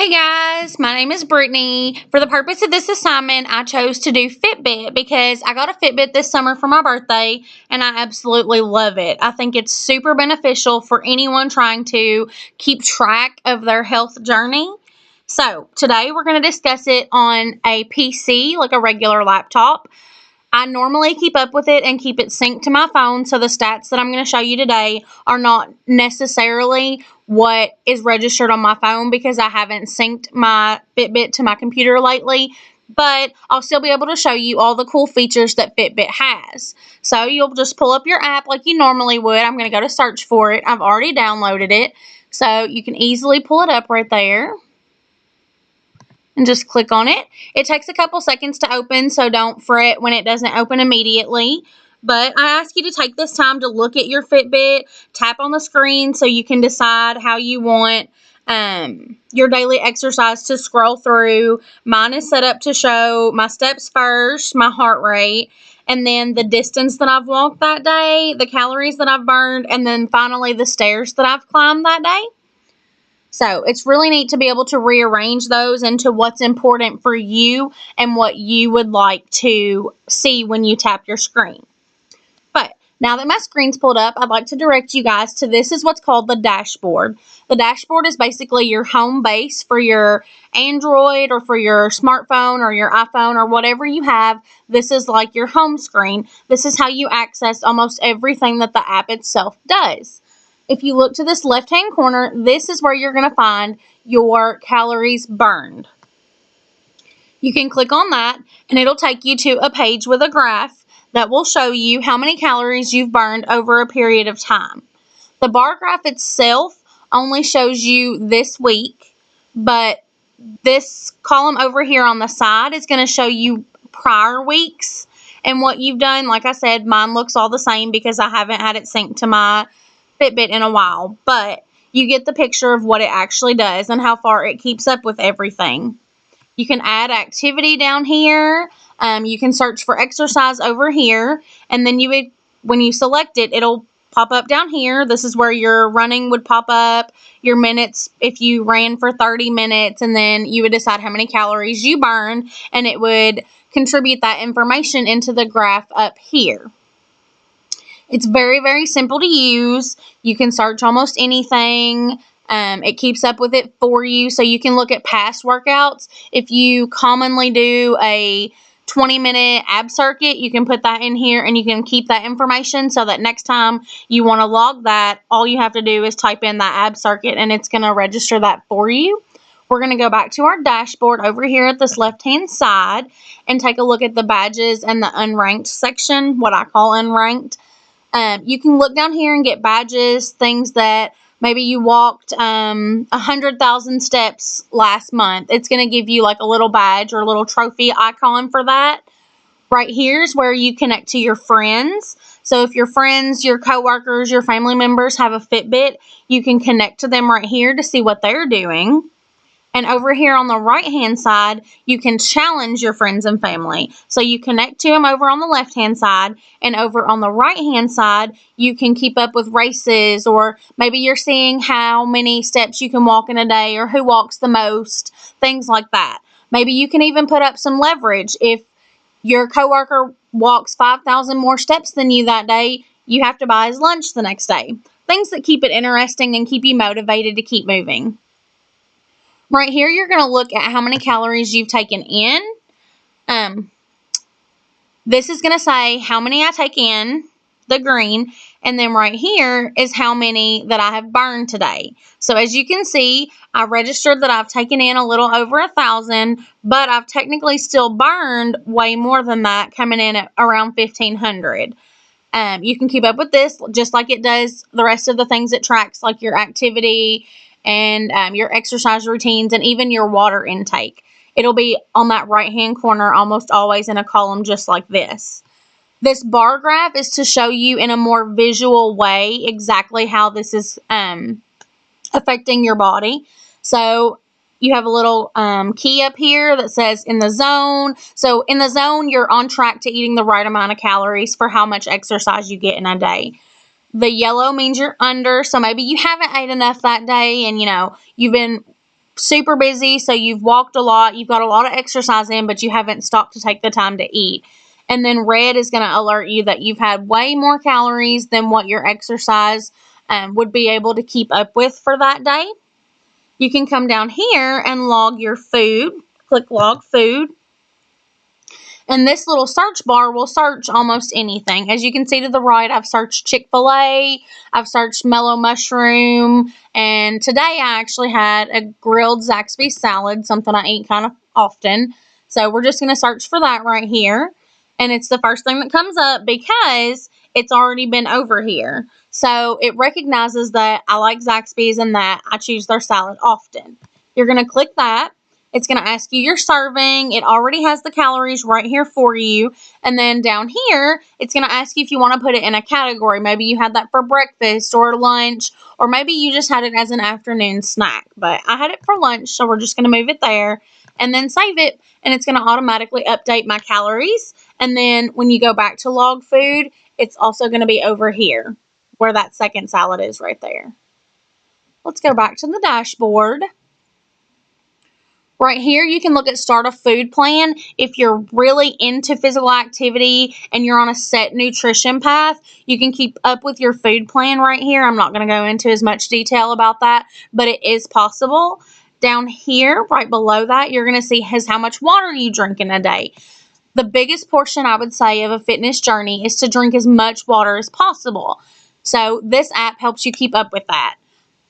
Hey guys, my name is Brittany. For the purpose of this assignment, I chose to do Fitbit because I got a Fitbit this summer for my birthday and I absolutely love it. I think it's super beneficial for anyone trying to keep track of their health journey. So today we're going to discuss it on a PC, like a regular laptop. I normally keep up with it and keep it synced to my phone, so the stats that I'm going to show you today are not necessarily what is registered on my phone because I haven't synced my Fitbit to my computer lately, but I'll still be able to show you all the cool features that Fitbit has. So you'll just pull up your app like you normally would. I'm going to go to search for it. I've already downloaded it, so you can easily pull it up right there and just click on it. It takes a couple seconds to open, so don't fret when it doesn't open immediately. But I ask you to take this time to look at your Fitbit, tap on the screen so you can decide how you want your daily exercise to scroll through. Mine is set up to show my steps first, my heart rate, and then the distance that I've walked that day, the calories that I've burned, and then finally the stairs that I've climbed that day. So it's really neat to be able to rearrange those into what's important for you and what you would like to see when you tap your screen. But now that my screen's pulled up, I'd like to direct you guys to this is what's called the dashboard. The dashboard is basically your home base for your Android or for your smartphone or your iPhone or whatever you have. This is like your home screen. This is how you access almost everything that the app itself does. If you look to this left-hand corner, this is where you're going to find your calories burned. You can click on that, and it'll take you to a page with a graph that will show you how many calories you've burned over a period of time. The bar graph itself only shows you this week, but this column over here on the side is going to show you prior weeks and what you've done. Like I said, mine looks all the same because I haven't had it synced to my Fitbit in a while, but you get the picture of what it actually does and how far it keeps up with everything. You can add activity down here. You can search for exercise over here, and then when you select it, it'll pop up down here. This is where your running would pop up, your minutes if you ran for 30 minutes, and then you would decide how many calories you burned, and it would contribute that information into the graph up here. It's very, very simple to use. You can search almost anything. It keeps up with it for you, so you can look at past workouts. If you commonly do a 20-minute ab circuit, you can put that in here, and you can keep that information so that next time you want to log that, all you have to do is type in that ab circuit, and it's going to register that for you. We're going to go back to our dashboard over here at this left-hand side and take a look at the badges and the unranked section, what I call unranked. You can look down here and get badges, things that maybe you walked 100,000 steps last month. It's going to give you like a little badge or a little trophy icon for that. Right here is where you connect to your friends. So if your friends, your coworkers, your family members have a Fitbit, you can connect to them right here to see what they're doing. And over here on the right-hand side, you can challenge your friends and family. So you connect to them over on the left-hand side, and over on the right-hand side, you can keep up with races, or maybe you're seeing how many steps you can walk in a day, or who walks the most, things like that. Maybe you can even put up some leverage. If your coworker walks 5,000 more steps than you that day, you have to buy his lunch the next day. Things that keep it interesting and keep you motivated to keep moving. Right here, you're going to look at how many calories you've taken in. This is going to say how many I take in, the green, and then right here is how many that I have burned today. So as you can see, I registered that I've taken in a little over 1,000, but I've technically still burned way more than that, coming in at around 1,500. You can keep up with this just like it does the rest of the things it tracks, like your activity and your exercise routines and even your water intake. It'll be on that right-hand corner almost always in a column just like this. This bar graph is to show you in a more visual way exactly how this is affecting your body. So you have a little key up here that says in the zone. So in the zone, you're on track to eating the right amount of calories for how much exercise you get in a day. The yellow means you're under, so maybe you haven't ate enough that day and, you've been super busy, so you've walked a lot, you've got a lot of exercise in, but you haven't stopped to take the time to eat. And then red is going to alert you that you've had way more calories than what your exercise would be able to keep up with for that day. You can come down here and log your food. Click log food. And this little search bar will search almost anything. As you can see to the right, I've searched Chick-fil-A, I've searched mellow mushroom, and today I actually had a grilled Zaxby's salad, something I eat kind of often. So we're just going to search for that right here. And it's the first thing that comes up because it's already been over here. So it recognizes that I like Zaxby's and that I choose their salad often. You're going to click that. It's going to ask you your serving. It already has the calories right here for you. And then down here, it's going to ask you if you want to put it in a category. Maybe you had that for breakfast or lunch, or maybe you just had it as an afternoon snack. But I had it for lunch, so we're just going to move it there and then save it. And it's going to automatically update my calories. And then when you go back to log food, it's also going to be over here where that second salad is right there. Let's go back to the dashboard. Right here, you can look at start a food plan. If you're really into physical activity and you're on a set nutrition path, you can keep up with your food plan right here. I'm not going to go into as much detail about that, but it is possible. Down here, right below that, you're going to see how much water you drink in a day. The biggest portion, I would say, of a fitness journey is to drink as much water as possible. So this app helps you keep up with that.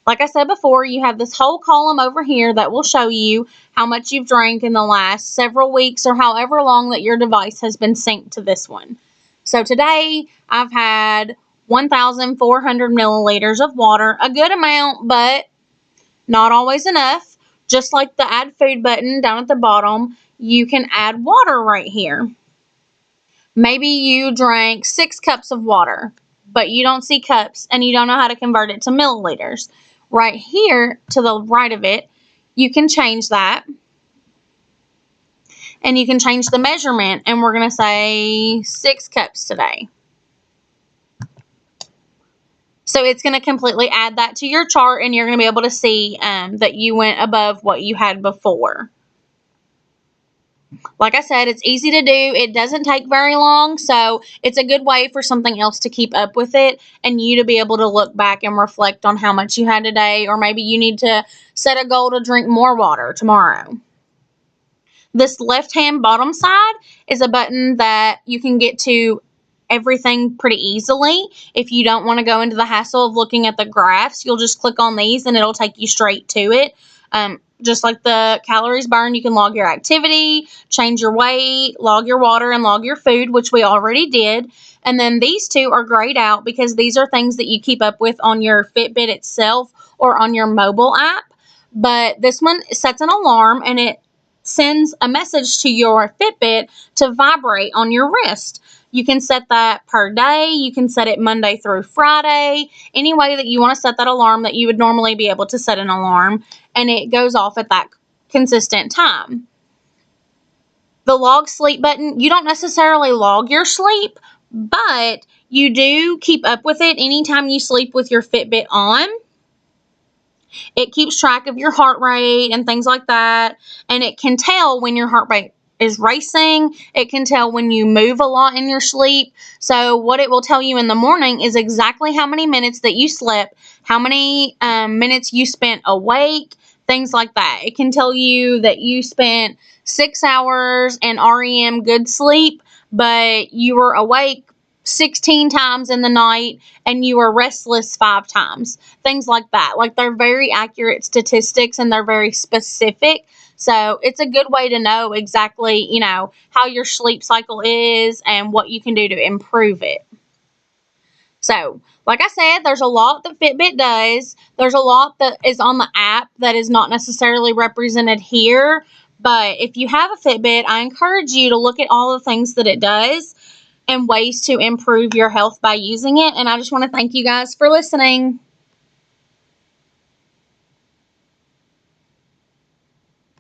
Like I said before, you have this whole column over here that will show you how much you've drank in the last several weeks or however long that your device has been synced to this one. So today, I've had 1,400 milliliters of water, a good amount, but not always enough. Just like the add food button down at the bottom, you can add water right here. Maybe you drank 6 cups of water, but you don't see cups and you don't know how to convert it to milliliters. Right here to the right of it, you can change that. And you can change the measurement, and we're going to say 6 cups today. So it's going to completely add that to your chart, and you're going to be able to see that you went above what you had before. Like I said, it's easy to do. It doesn't take very long, so it's a good way for something else to keep up with it and you to be able to look back and reflect on how much you had today, or maybe you need to set a goal to drink more water tomorrow. This left-hand bottom side is a button that you can get to everything pretty easily. If you don't want to go into the hassle of looking at the graphs, you'll just click on these and it'll take you straight to it. Just like the calories burned, you can log your activity, change your weight, log your water, and log your food, which we already did. And then these two are grayed out because these are things that you keep up with on your Fitbit itself or on your mobile app. But this one sets an alarm and it sends a message to your Fitbit to vibrate on your wrist. You can set that per day. You can set it Monday through Friday. Any way that you want to set that alarm that you would normally be able to set an alarm. And it goes off at that consistent time. The log sleep button, you don't necessarily log your sleep, but you do keep up with it anytime you sleep with your Fitbit on. It keeps track of your heart rate and things like that. And it can tell when your heart rate is racing. It can tell when you move a lot in your sleep. So what it will tell you in the morning is exactly how many minutes that you slept, how many minutes you spent awake, things like that. It can tell you that you spent 6 hours in REM good sleep, but you were awake 16 times in the night and you were restless 5 times. Things like that. Like, they're very accurate statistics and they're very specific. So it's a good way to know exactly, how your sleep cycle is and what you can do to improve it. So, like I said, there's a lot that Fitbit does. There's a lot that is on the app that is not necessarily represented here. But if you have a Fitbit, I encourage you to look at all the things that it does and ways to improve your health by using it. And I just want to thank you guys for listening.